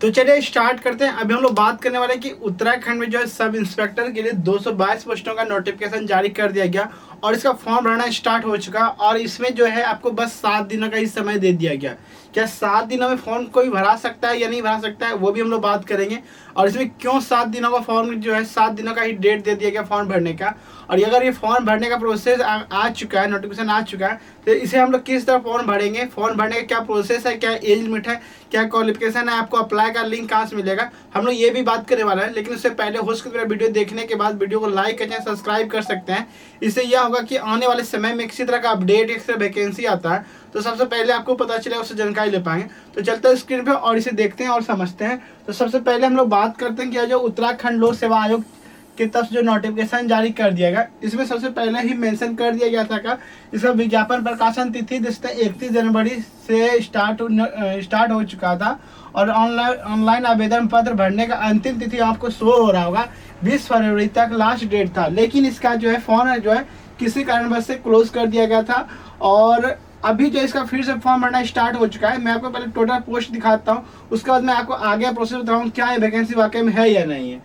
तो चलिए स्टार्ट करते हैं। अभी हम लोग बात करने वाले हैं कि उत्तराखंड में जो है सब इंस्पेक्टर के लिए 222 पोस्टों का नोटिफिकेशन जारी कर दिया गया और इसका फॉर्म भरना स्टार्ट हो चुका और इसमें जो है आपको बस 7 दिनों का ही समय दे दिया गया। क्या 7 दिनों में फॉर्म कोई भरा सकता है या नहीं भरा सकता है वो भी हम लोग बात करेंगे। और इसमें क्यों 7 दिनों का फॉर्म जो है 7 दिनों का ही डेट दे दिया गया फॉर्म भरने का। और अगर ये फॉर्म भरने का प्रोसेस आ चुका है, नोटिफिकेशन आ चुका है, तो इसे हम लोग किस तरह फॉर्म भरेंगे, फॉर्म भरने का क्या प्रोसेस है, क्या एज लिमिट है, क्या क्वालिफिकेशन है, आपको अप्लाई का लिंक कहाँ से मिलेगा, हम लोग ये भी बात करने वाला है। लेकिन उससे पहले हो सके मेरा वीडियो देखने के बाद वीडियो को लाइक करें, सब्सक्राइब कर सकते हैं। इससे यह होगा कि आने वाले समय में किसी तरह का अपडेट, एक तरह वैकेंसी आता है तो सबसे पहले आपको पता चलेगा, उससे जानकारी ले पाएंगे। तो चलते हैं स्क्रीन पे और इसे देखते हैं और समझते हैं। तो सबसे पहले हम लोग बात करते हैं कि जो उत्तराखंड लोक सेवा आयोग की तरफ से जो नोटिफिकेशन जारी कर दिया गया, इसमें सबसे पहले ही मेंशन कर दिया गया था का इसका विज्ञापन प्रकाशन तिथि 31 जनवरी से स्टार्ट हो चुका था और ऑनलाइन आवेदन पत्र भरने का अंतिम तिथि आपको शो हो रहा होगा 20 फरवरी तक लास्ट डेट था। लेकिन इसका जो है फॉर्म जो है किसी कारणवश से क्लोज कर दिया गया था और अभी जो इसका फिर से फॉर्म भरना स्टार्ट हो चुका है। मैं आपको पहले टोटल पोस्ट दिखाता हूँ, उसके बाद मैं आपको आगे प्रोसेस बताऊँ क्या ये वैकेंसी वाकई में है या नहीं है।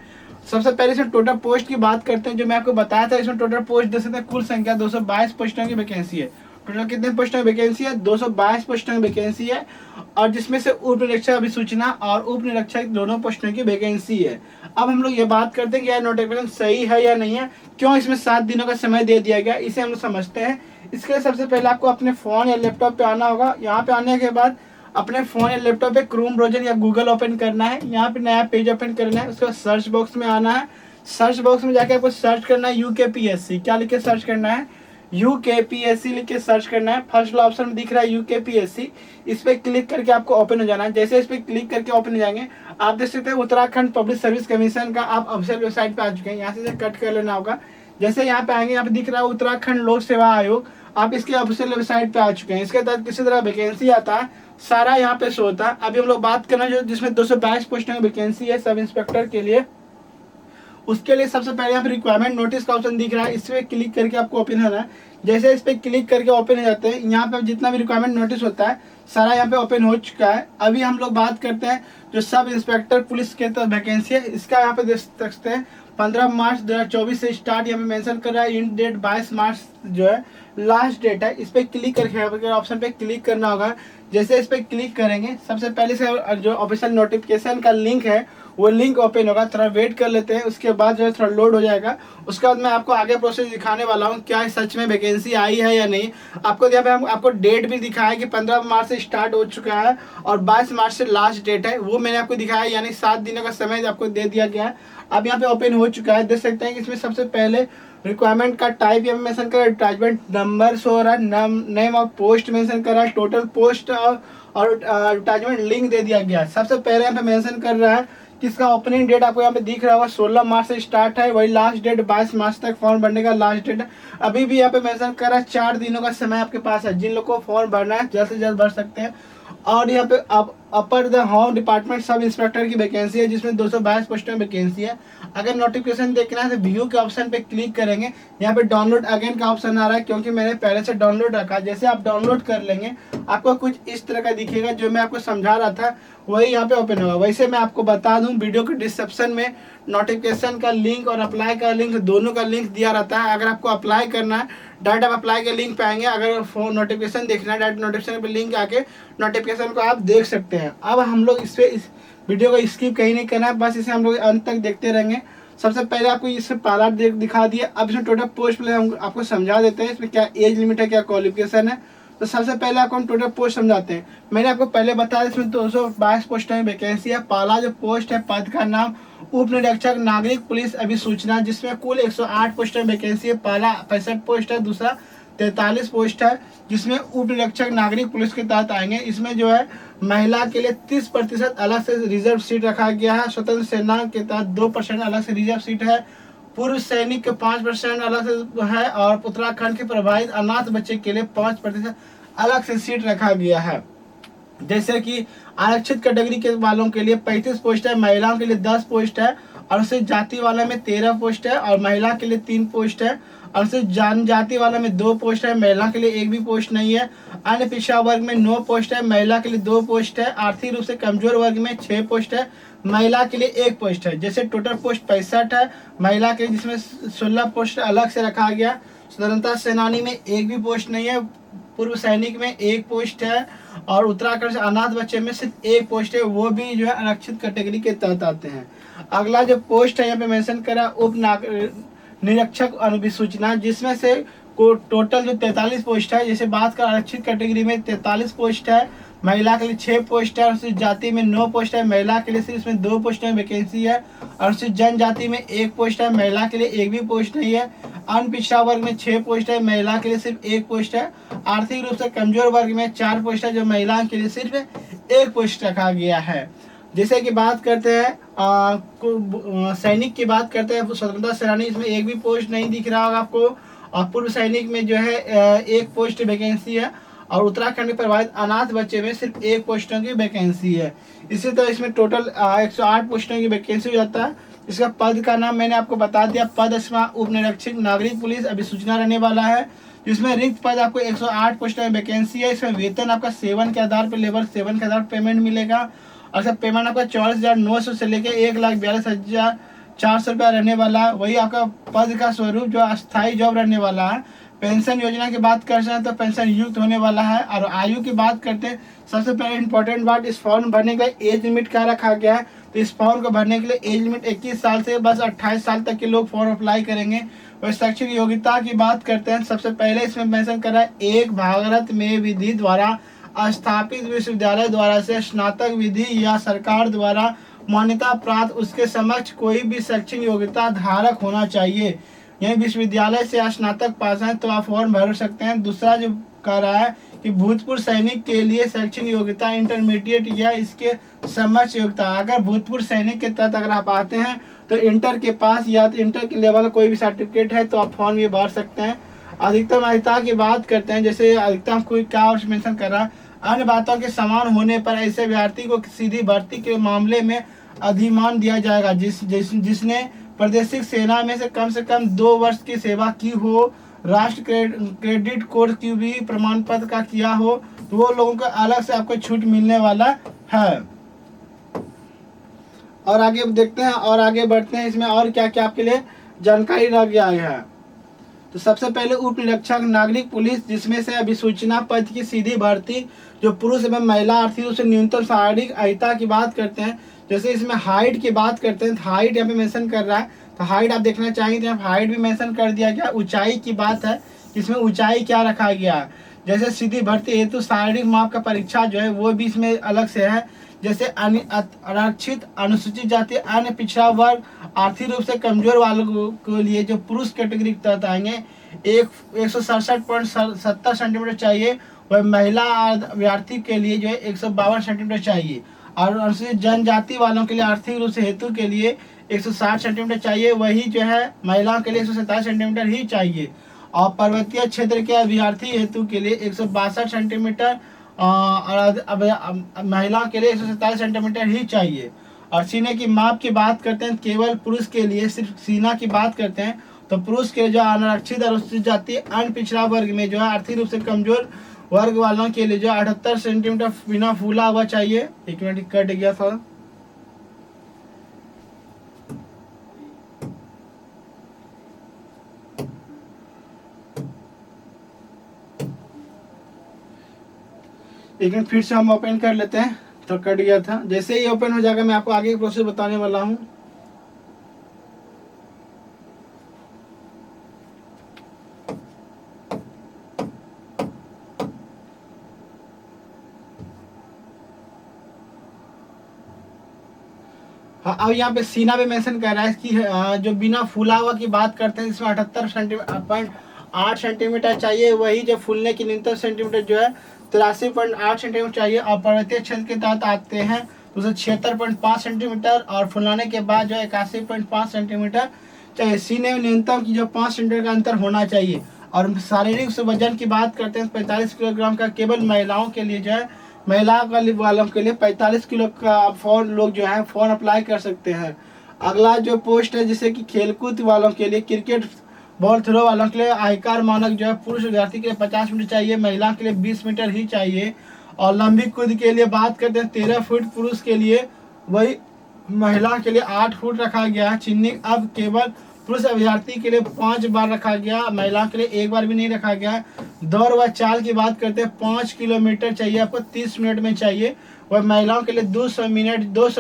सबसे पहले इसमें टोटल पोस्ट की बात करते हैं। जो मैं आपको बताया था इसमें टोटल पोस्ट देख सकते हैं, कुल संख्या 222 पोस्टों की वैकेंसी है। टोटल कितने पोस्टों की वैकेंसी है? 222 पोस्टों की वैकेंसी है और जिसमें से उप निरीक्षक अभिसूचना और उप निरीक्षक दोनों पोस्टों की वैकेंसी है। अब हम लोग ये बात करते हैं कि यह नोटिफिकेशन सही है या नहीं है, क्यों इसमें 7 दिनों का समय दे दिया गया, इसे हम लोग समझते हैं। इसके लिए सबसे पहले आपको अपने फ़ोन या लैपटॉप पे आना होगा। यहाँ पे आने के बाद अपने फ़ोन या लैपटॉप पे क्रोम ब्राउज़र या गूगल ओपन करना है। यहाँ पे नया पेज ओपन करना है, उसके बाद सर्च बॉक्स में आना है। सर्च बॉक्स में जाके आपको सर्च करना है यूकेपीएससी। क्या लिख के सर्च करना है? यूकेपीएससी लिख के सर्च करना है। फर्स्ट ऑप्शन में दिख रहा है यूकेपीएससी, इस पर क्लिक करके आपको ओपन हो जाना है। जैसे इस पर क्लिक करके ओपन हो जाएंगे आप देख सकते हैं उत्तराखंड पब्लिक सर्विस कमीशन का आप ऑफिशियल वेबसाइट पे आ चुके हैं। यहाँ से कट कर लेना होगा। जैसे यहाँ पे आएंगे, यहाँ पे दिख रहा है उत्तराखंड लोक सेवा आयोग, आप इसके ऑफिशियल वेबसाइट पे आ चुके हैं। इसके तहत किसी तरह वैकेंसी आता है सारा यहाँ पे शो होता है। अभी हम लोग बात करना जो जिसमें 222 पोस्टों की वैकेंसी है सब इंस्पेक्टर के लिए, उसके लिए सबसे पहले यहाँ पे रिक्वायरमेंट नोटिस का ऑप्शन दिख रहा है, इस पर क्लिक करके आपको ओपन होना है। जैसे इस पर क्लिक करके ओपन हो जाते हैं, यहाँ पे जितना भी रिक्वायरमेंट नोटिस होता है सारा यहाँ पे ओपन हो चुका है। अभी हम लोग बात करते हैं जो सब इंस्पेक्टर पुलिस के तो वैकेंसी है, इसका यहाँ पे देख सकते हैं 15 मार्च 2024 से स्टार्ट यहाँ पे मेंशन कर रहा है। इन डेट 22 मार्च जो है लास्ट डेट है। इस पर क्लिक करके ऑप्शन पे क्लिक करना होगा। जैसे इस पर क्लिक करेंगे सबसे पहले से जो ऑफिशियल नोटिफिकेशन का लिंक है वो लिंक ओपन होगा। थोड़ा वेट कर लेते हैं, उसके बाद जो है थोड़ा लोड हो जाएगा। उसके बाद मैं आपको आगे प्रोसेस दिखाने वाला हूँ क्या सच में वैकेंसी आई है या नहीं। आपको यहाँ पे आपको डेट भी दिखाया कि 15 मार्च से स्टार्ट हो चुका है और 22 मार्च से लास्ट डेट है, वो मैंने आपको दिखाया, यानी 7 दिनों का समय आपको दे दिया गया है। अब यहाँ पे ओपन हो चुका है, देख सकते हैं कि इसमें सबसे पहले रिक्वायरमेंट का टाइप यहाँ पे मेंशन कर रहा है, एडवर्टाइजमेंट नंबर शो हो रहा है, नेम ऑफ पोस्ट मेंशन कर रहा है, टोटल पोस्ट और एडवर्टाइजमेंट लिंक दे दिया गया। सबसे पहले यहाँ पे मेंशन कर रहा है कि इसका ओपनिंग डेट आपको यहाँ पे दिख रहा होगा 16 मार्च से स्टार्ट है, वही लास्ट डेट 22 मार्च तक फॉर्म भरने का लास्ट डेट है। अभी भी यहाँ पे मेंशन कर रहा है 4 दिनों का समय आपके पास है, जिन लोगों को फॉर्म भरना है जल्द से जल्द भर सकते हैं। और यहाँ पे अपर the home department sub inspector की वैकेंसी है जिसमें 222 पोस्टों में वैकेंसी है। अगर नोटिफिकेशन देखना है तो व्यू के ऑप्शन पे क्लिक करेंगे, यहाँ पे डाउनलोड अगेन का ऑप्शन आ रहा है क्योंकि मैंने पहले से डाउनलोड रखा है। जैसे आप डाउनलोड कर लेंगे आपको कुछ इस तरह का दिखेगा, जो मैं आपको समझा रहा था वही यहाँ पे ओपन होगा। वैसे मैं आपको बता दूं वीडियो के डिस्क्रिप्शन में नोटिफिकेशन का लिंक और अप्लाई का लिंक दोनों का लिंक दिया रहता है। अगर आपको अप्लाई करना है डायरेक्ट आप अप्लाई के लिंक पे आएंगे, अगर फोन नोटिफिकेशन देखना है डायरेक्ट नोटिफिकेशन पे लिंक आके नोटिफिकेशन को आप देख सकते हैं। अब हम लोग इस वीडियो को स्किप कहीं नहीं करना है, बस इसे हम लोग अंत तक देखते रहेंगे। सबसे पहले आपको इससे पहला दिखा दिया। अब इसमें टोटल पोस्ट पहले हम आपको समझा देते हैं इसमें क्या एज लिमिट है, क्या क्वालिफिकेशन है। तो सबसे पहले आपको हम टोटल पोस्ट समझाते हैं। मैंने आपको पहले बताया इसमें 222 पोस्ट में वैकेंसी है। पहला जो पोस्ट है पद का नाम उप निरीक्षक नागरिक पुलिस अभिसूचना, जिसमें कुल 108 पोस्ट में वैकेंसी है। पहला 65 पोस्ट है, दूसरा 43 पोस्ट है जिसमें उप निरीक्षक नागरिक पुलिस के तहत आएंगे। इसमें जो है महिला के लिए 30% अलग से रिजर्व सीट रखा गया है। स्वतंत्र सेना के तहत 2% अलग से रिजर्व सीट है। पूर्व सैनिक के 5% अलग से है और उत्तराखंड के प्रभावित अनाथ बच्चे के लिए 5% अलग से सीट रखा गया है। जैसे कि आरक्षित कैटेगरी के वालों के लिए 35 पोस्ट है, महिलाओं के लिए 10 पोस्ट है और उससे जाति वाले में 13 पोस्ट है और महिला के लिए 3 पोस्ट है अनुसूचित जनजाति वाला में 2 पोस्ट है, महिला के लिए 1 भी पोस्ट नहीं है। अन्य पिछड़ा वर्ग में 9 पोस्ट है, महिला के लिए 2 पोस्ट है। आर्थिक रूप से कमजोर वर्ग में 6 पोस्ट है, महिला के लिए 1 पोस्ट है। जैसे टोटल पोस्ट 65 है महिला के, जिसमें 16 पोस्ट अलग से रखा गया। स्वतंत्रता सेनानी में 1 भी पोस्ट नहीं है, पूर्व सैनिक में 1 पोस्ट है, और उत्तराखंड से अनाथ बच्चे में सिर्फ 1 पोस्ट है, वो भी जो है आरक्षित कैटेगरी के तहत आते हैं। अगला जो पोस्ट है यहाँ पे मेंशन करा उप निरीक्षक अनुसूचना, जिसमें से को टोटल जो 43 पोस्ट है। जैसे बात कर आरक्षित कैटेगरी में 43 पोस्ट है, महिला के लिए 6 पोस्ट है, अनुसूचित जाति में 9 पोस्ट है, महिला के लिए सिर्फ इसमें 2 पोस्ट में वैकेंसी है। अनुसूचित जनजाति में 1 पोस्ट है, महिला के लिए 1 भी पोस्ट नहीं है। अन्य पिछड़ा वर्ग में 6 पोस्ट है, महिला के लिए सिर्फ 1 पोस्ट है। आर्थिक रूप से कमजोर वर्ग में 4 पोस्ट है, जो महिला के लिए सिर्फ 1 पोस्ट रखा गया है। जैसे कि बात करते हैं सैनिक की बात करते हैं, स्वतंत्रता सेनानी, इसमें 1 भी पोस्ट नहीं दिख रहा होगा आपको। और पूर्व सैनिक में जो है 1 पोस्ट वैकेंसी है, और उत्तराखंड में प्रभावित अनाथ बच्चे में सिर्फ 1 पोस्टों की वैकेंसी है। इसी तरह इसमें टोटल 108 पोस्टों की वैकेंसी हो जाता है। इसका पद का नाम मैंने आपको बता दिया, पद इसमें उप निरीक्षक नागरिक पुलिस अभिसूचना रहने वाला है, जिसमें रिक्त पद आपको 108 पोस्टों में वैकेंसी है। इसमें वेतन आपका 7 के आधार पर, लेवल 7 के आधार पर पेमेंट मिलेगा, और सब पेमेंट आपका 44,900 से लेकर 1,42,400 रुपया रहने वाला है। वही आपका पद का स्वरूप जो अस्थायी जॉब रहने वाला है। पेंशन योजना की बात करते हैं तो पेंशन युक्त होने वाला है। और आयु की बात करते हैं, सबसे पहले इंपॉर्टेंट बात, इस फॉर्म भरने के लिए एज लिमिट क्या रखा गया है। तो इस फॉर्म को भरने के लिए एज लिमिट 21 साल से बस 28 साल तक के लोग फॉर्म अप्लाई करेंगे। और शैक्षिक योग्यता की बात करते हैं, सबसे पहले इसमें मेंशन करा है, एक भारत में विधि द्वारा स्थापित विश्वविद्यालय द्वारा से स्नातक विधि या सरकार द्वारा मान्यता प्राप्त उसके समक्ष कोई भी शैक्षिक योग्यता धारक होना चाहिए। यह विश्वविद्यालय से स्नातक पास है तो आप फॉर्म भर सकते हैं। दूसरा जो कह रहा है कि भूतपूर्व सैनिक के लिए शैक्षिक योग्यता इंटरमीडिएट या इसके समक्ष योग्यता, अगर भूतपूर्व सैनिक के तहत अगर आप आते हैं तो इंटर के पास या तो इंटर के लेवल कोई भी सर्टिफिकेट है तो आप फॉर्म ये भर सकते हैं। अधिकतम आयता की बात करते हैं, जैसे अधिकतम कोई क्या मेंशन कर रहा है, अन्य बातों के समान होने पर ऐसे अभ्यर्थी को सीधी भर्ती के मामले में अधिमान दिया जाएगा जिसने प्रादेशिक सेना में से कम 2 वर्ष की सेवा की हो, राष्ट्र क्रेडिट कोर्स की भी प्रमाण पत्र का किया हो, तो वो लोगों को अलग से आपको छूट मिलने वाला है। और आगे देखते हैं और आगे बढ़ते हैं, इसमें और क्या क्या आपके लिए जानकारी रह गया है। तो सबसे पहले उप निरीक्षक नागरिक पुलिस, जिसमें से अभिसूचना पद की सीधी भर्ती जो पुरुष एवं महिला आर्थिक रूप से न्यूनतम शारीरिक अहिता की बात करते हैं। जैसे इसमें हाइट की बात करते हैं, तो हाइट यहाँ पे मेंशन कर रहा है, तो हाइट आप देखना चाहेंगे तो यहाँ हाइट भी मेंशन कर दिया गया। ऊंचाई की बात है, इसमें ऊंचाई क्या रखा गया, जैसे सीधी भर्ती हेतु शारीरिक माप का परीक्षा जो है वो भी इसमें अलग से है। जैसे आरक्षित, अनुसूचित जाति, अन्य पिछड़ा वर्ग, आर्थिक रूप से कमजोर वालों के लिए जो पुरुष कैटेगरी के तहत आएंगे 167.70 सेंटीमीटर चाहिए, वह महिला अभ्यर्थी के लिए जो है 152 सेंटीमीटर चाहिए। और अनुसूचित जनजाति वालों के लिए आर्थिक रूप से हेतु के लिए 160 सेंटीमीटर चाहिए, वही जो है महिलाओं के लिए 127 सेंटीमीटर ही चाहिए। और पर्वतीय क्षेत्र के अभ्यर्थी हेतु के लिए 162 सेंटीमीटर और महिलाओं के लिए 127 सेंटीमीटर ही चाहिए। और सीने की माप की बात करते हैं, केवल पुरुष के लिए सिर्फ सीना की बात करते हैं तो पुरुष के जो अनारक्षित अनुसूचित जाति अन्य पिछड़ा वर्ग में जो है आर्थिक रूप से कमजोर वर्ग वालों के लिए जो 78 सेंटीमीटर बिना फूला हुआ चाहिए। 1 मिनट कट गया था। एक मिनट फिर से हम ओपन कर लेते हैं, तो कट गया था। जैसे ही ओपन हो जाएगा मैं आपको आगे की प्रोसेस बताने वाला हूँ। हाँ, अब यहाँ पे सीना पे मेंशन कर रहा है कि जो बिना फूला हुआ की बात करते हैं, इसमें 78.8 सेंटीमीटर चाहिए, वही जो फूलने की न्यूनतम सेंटीमीटर जो है 83.8 सेंटीमीटर चाहिए। और पर्वतीय क्षेत्र के तहत आते हैं तो उसे 76.5 सेंटीमीटर, और फुलाने के बाद जो 81.5 सेंटीमीटर चाहिए। सीने में न्यूनतम की जो 5 सेंटीमीटर का अंतर होना चाहिए। और शारीरिक वजन की बात करते हैं 45 किलोग्राम का, केवल महिलाओं के लिए जो है महिला वालों के लिए 45 किलो का फॉर्म लोग जो है फॉर्म अप्लाई कर सकते हैं। अगला जो पोस्ट है जैसे कि खेलकूद वालों के लिए क्रिकेट बॉल थ्रो वालों के लिए आयकर मानक जो है पुरुष अभ्यर्थी के लिए 50 मीटर चाहिए, महिला के लिए 20 मीटर ही चाहिए। और लंबी कूद के लिए बात करते हैं 13 फुट पुरुष के लिए, वही महिला के लिए 8 फुट रखा गया है। चिन्नी अब केवल पुरुष अभ्यर्थी के लिए 5 बार रखा गया, महिला के लिए 1 बार भी नहीं रखा गया है। दौड़ व चाल की बात करते हैं 5 किलोमीटर चाहिए आपको 30 मिनट में चाहिए, वह महिलाओं के लिए 200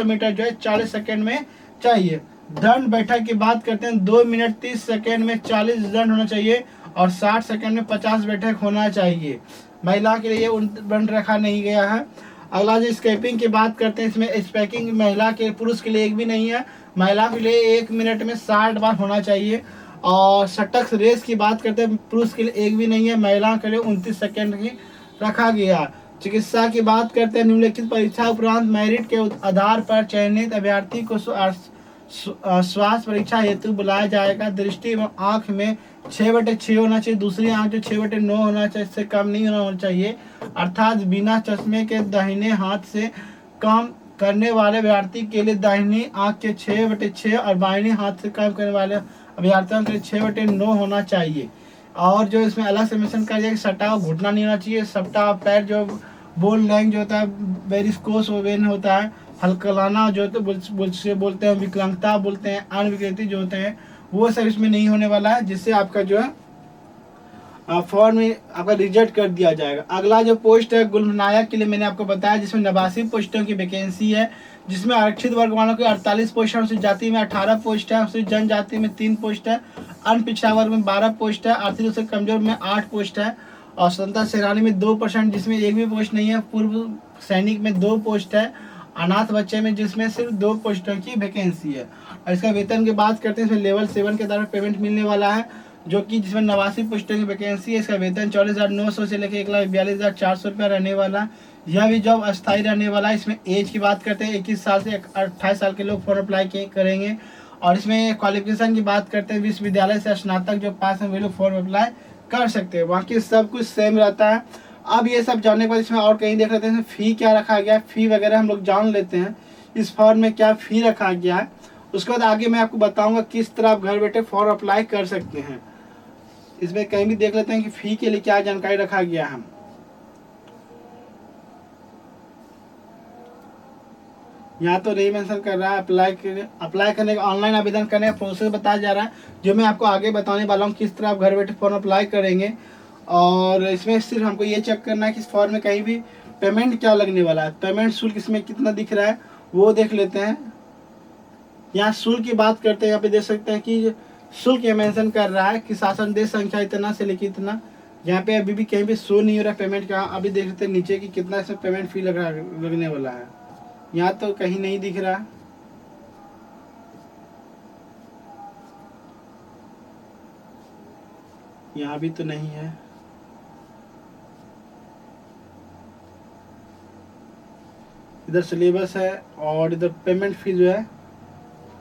मीटर जो है 40 सेकेंड में चाहिए। दंड बैठक की बात करते हैं 2 मिनट 30 सेकेंड में 40 दंड होना चाहिए और 60 सेकेंड में 50 बैठक होना चाहिए। महिला के लिए दंड रखा नहीं गया है। अगला जो स्केपिंग की बात करते हैं, इसमें स्पैकिंग महिला के पुरुष के लिए एक भी नहीं है, महिला के लिए 1 मिनट में 60 बार होना चाहिए। और शतक रेस की बात करते हैं पुरुष के लिए एक भी नहीं है, महिला के लिए 29 सेकेंड की रखा गया। चिकित्सा की बात करते हैं निम्नलिखित परीक्षा उपरांत मेरिट के आधार पर चयनित अभ्यर्थी को स्वास्थ्य परीक्षा हेतु बुलाया जाएगा। दृष्टि एवं आँख में 6/6 होना चाहिए, दूसरी आँख जो 6/9 होना चाहिए, इससे कम नहीं होना चाहिए। अर्थात बिना चश्मे के दाहिने हाथ से काम करने वाले अभ्यर्थी के लिए दाहिनी आँख के 6/6 और बाहिनी हाथ से काम करने वाले अभ्यर्थियों के लिए 6/9 होना चाहिए। और जो इसमें अलग से मेंशन कर दिया कि सटा हुआ घुटना नहीं होना चाहिए। सटा पैर जो बोल लैंग जो होता है, वेरिकोस वेन होता है, हल्कलाना जो बोलते हैं, विकलांगता बोलते हैं, अन्य विकृति जो होते हैं, वो सब इसमें नहीं होने वाला है, जिससे आपका जो है फॉर्म में आपका रिजेक्ट कर दिया जाएगा। अगला जो पोस्ट है गुलनायक के लिए मैंने आपको बताया, जिसमें 89 पोस्टों की वैकेंसी है, जिसमें आरक्षित वर्ग वालों की 48 पोस्ट है, अनुसूचित जाति में 18 पोस्ट है, अनुसूचित जनजाति में 3 पोस्ट है, अन्य पिछड़ा वर्ग में 12 पोस्ट है, आर्थिक रूप से कमजोर में 8 पोस्ट है, और स्वतंत्रता सेनानी में 2% जिसमें एक भी पोस्ट नहीं है, पूर्व सैनिक में 2 पोस्ट है, अनाथ बच्चे में जिसमें सिर्फ 2 पोस्टों की वैकेंसी है। और इसका वेतन की बात करते हैं, इसमें लेवल 7 के आधार पर पेमेंट मिलने वाला है, जो कि जिसमें 89 पोस्टों की वैकेंसी है। इसका वेतन 44,900 से लेकर 1,42,400 रुपया रहने वाला। यह भी जॉब अस्थायी रहने वाला है। इसमें एज की बात करते हैं 21 साल से 28 साल के लोग फॉर्म अप्लाई करेंगे। और इसमें क्वालिफिकेशन की बात करते हैं विश्वविद्यालय से स्नातक जो पास है वे लोग फॉर्म अप्लाई कर सकते हैं, बाकी सब कुछ सेम रहता है। अब ये सब जानने के बाद इसमें और कहीं देख लेते हैं फ़ी क्या रखा गया है, फ़ी वगैरह हम लोग जान लेते हैं इस फॉर्म में क्या फ़ी रखा गया है। उसके बाद आगे मैं आपको बताऊंगा किस तरह आप घर बैठे फॉर्म अप्लाई कर सकते हैं। इसमें कहीं भी देख लेते हैं कि फ़ी के लिए क्या जानकारी रखा गया है। यहाँ तो नहीं मेंशन कर रहा है। अप्लाई करने का ऑनलाइन आवेदन करने का प्रोसेस बताया जा रहा है, जो मैं आपको आगे बताने वाला हूँ किस तरह आप घर बैठे फॉर्म अप्लाई करेंगे। और इसमें सिर्फ हमको ये चेक करना है कि इस फॉर्म में कहीं भी पेमेंट क्या लगने वाला है, पेमेंट शुल्क इसमें कितना दिख रहा है वो देख लेते हैं। यहाँ शुल्क की बात करते हैं, यहाँ पे देख सकते हैं कि शुल्क ये मेंशन कर रहा है कि शासन देश संख्या इतना से लेकर इतना। यहाँ पे अभी भी कहीं भी शो नहीं हो रहा पेमेंट का। अभी देख लेते हैं नीचे कि कितना इसमें पेमेंट फी लगने वाला है। यहाँ तो कहीं नहीं दिख रहा। यहाँ भी तो नहीं है। इधर सिलेबस है और इधर पेमेंट फी जो है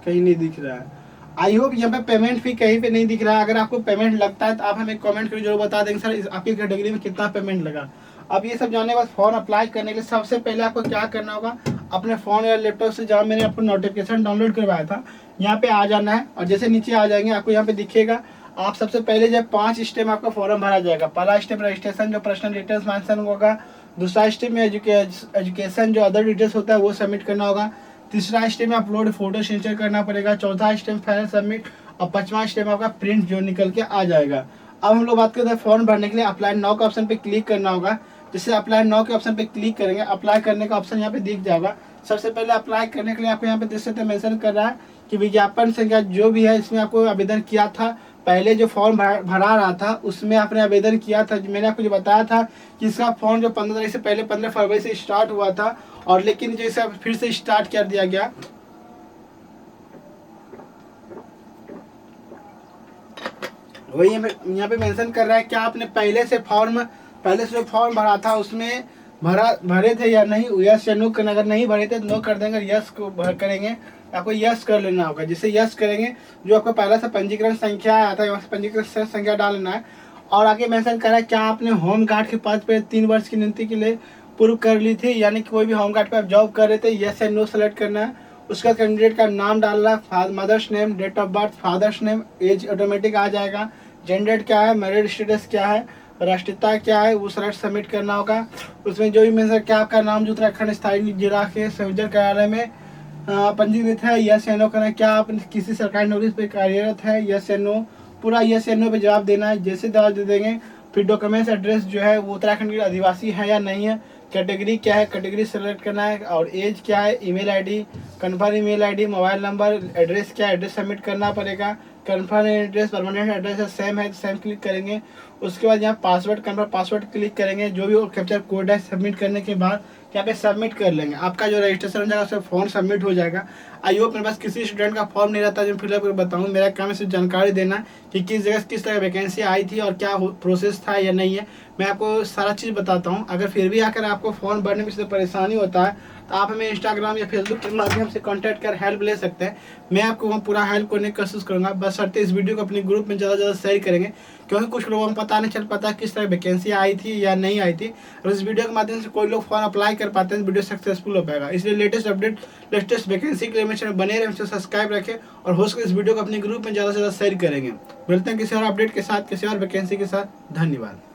कहीं नहीं दिख रहा है। आई होप यहाँ पे पेमेंट फी कहीं पे नहीं दिख रहा है। अगर आपको पेमेंट लगता है तो आप हमें कमेंट करके जरूर बता देंगे सर आपकी कैटेगरी में कितना पेमेंट लगा। अब ये सब जानने के बाद फॉर्म अप्लाई करने के लिए सबसे पहले आपको क्या करना होगा, अपने फ़ोन या लैपटॉप से जहाँ मैंने आपको नोटिफिकेशन डाउनलोड करवाया था यहाँ पे आ जाना है। और जैसे नीचे आ जाएंगे आपको यहाँ पे दिखेगा, आप सबसे पहले जब 5 स्टेप में आपका फॉर्म भरा जाएगा। पहला स्टेप रजिस्ट्रेशन जो पर्सनल डिटेल्स मेंशन होगा, दूसरा स्टेप में एजुकेशन जो अदर डिटेल्स होता है वो सबमिट करना होगा, तीसरा स्टेप में अपलोड फोटो सिग्नेचर करना पड़ेगा, चौथा स्टेप फाइनल सबमिट, और 5वां स्टेप आपका प्रिंट जो निकल के आ जाएगा। अब हम लोग बात करते हैं फॉर्म भरने के लिए अप्लाई नाउ के ऑप्शन पे क्लिक करना होगा। जैसे अप्लाई नाउ के ऑप्शन पे क्लिक करेंगे, अप्लाई करने का ऑप्शन यहाँ पे दिख जाएगा। सबसे पहले अप्लाई करने के लिए आपको यहाँ पे देख सकते हैं मेंशन कर रहा है कि विज्ञापन संख्या जो भी है इसमें आपको आवेदन किया था, पहले जो फॉर्म भरा रहा था उसमें आपने आवेदन किया था। मैंने आपको जो बताया था कि इसका फॉर्म जो 15 तारीख से पहले 15 फरवरी से स्टार्ट हुआ था, और लेकिन जो इसे फिर से स्टार्ट कर दिया गया। वही यहाँ पे मेंशन कर रहा है क्या आपने पहले से जो फॉर्म भरा था उसमें भरे थे या नहीं, यस या नो करना। अगर नहीं भरे थे तो नो कर देंगे, यस को करेंगे आपको यस कर लेना होगा। जिससे यस करेंगे जो आपका पहला से पंजीकरण संख्या आया था वहाँ से पंजीकरण संख्या डाल लेना है। और आगे मेंशन कर रहा है क्या आपने होम गार्ड के पद पे 3 वर्ष की नियुक्ति के लिए पूर्व कर ली थी, यानी कि कोई भी होम गार्ड पे आप जॉब कर रहे थे, यस या नो सेलेक्ट करना है। उसका कैंडिडेट का नाम डालना है, mother's name, date of birth, father's name, age automatic आ जाएगा, जेंडर क्या है, मैरिड स्टेटस क्या है, राष्ट्रीयता क्या है, वो सारा सबमिट करना होगा। उसमें जो भी मेंशन क्या आपका नाम जो उत्तराखंड स्थायी जिला के संयोजन कार्यालय में पंजीकृत है, यस या नो करना है। क्या आप किसी सरकारी नौकरी पे कार्यरत है, यस या नो, पूरा यस या नो पे जवाब देना है। जैसे जवाब दे देंगे फिर डॉक्यूमेंट्स एड्रेस जो है वो उत्तराखंड के आदिवासी है या नहीं है, कैटेगरी क्या है, कैटेगरी सेलेक्ट करना है, और एज क्या है, email ID, confirm email ID, mobile number, address क्या है, एड्रेस सबमिट करना पड़ेगा। कन्फर्म एड्रेस परमानेंट एड्रेस है, सेम है, सेम क्लिक करेंगे। उसके बाद यहाँ पासवर्ड, कन्फर्म पासवर्ड क्लिक करेंगे। जो भी वो कैप्चर कोड है सबमिट करने के बाद यहाँ पे सबमिट कर लेंगे। आपका जो रजिस्ट्रेशन हो जाएगा उसमें फॉर्म सबमिट हो जाएगा। आई होप मेरे पास किसी स्टूडेंट का फॉर्म नहीं रहता जो फिलअप कर बताऊँ। मेरा काम है सिर्फ जानकारी देना कि किस जगह किस तरह वैकेंसी आई थी और क्या प्रोसेस था या नहीं है, मैं आपको सारा चीज़ बताता हूँ। अगर फिर भी आकर आपको फॉर्म भरने में परेशानी होता है तो आप हमें इंस्टाग्राम या फेसबुक के माध्यम से कांटेक्ट कर हेल्प ले सकते हैं। मैं आपको वहाँ पूरा हेल्प करने की कोशिश करूँगा। बस शर्ते इस वीडियो को अपने ग्रुप में ज़्यादा से ज़्यादा शेयर करेंगे, क्योंकि कुछ लोगों को पता नहीं चल पाता किस तरह वैकेंसी आई थी या नहीं आई थी। और इस वीडियो के माध्यम से कोई लोग फॉर्म अप्लाई कर पाते हैं, वीडियो सक्सेसफुल हो पाएगा। इसलिए लेटेस्ट अपडेट, लेटेस्ट वैकेंसी के लिए मेरे चैनल बने रहे, सब्सक्राइब रखें और हो सके इस वीडियो को अपने ग्रुप में ज़्यादा से ज़्यादा शेयर करेंगे। मिलते हैं किसी और अपडेट के साथ, किसी और वैकेंसी के साथ। धन्यवाद।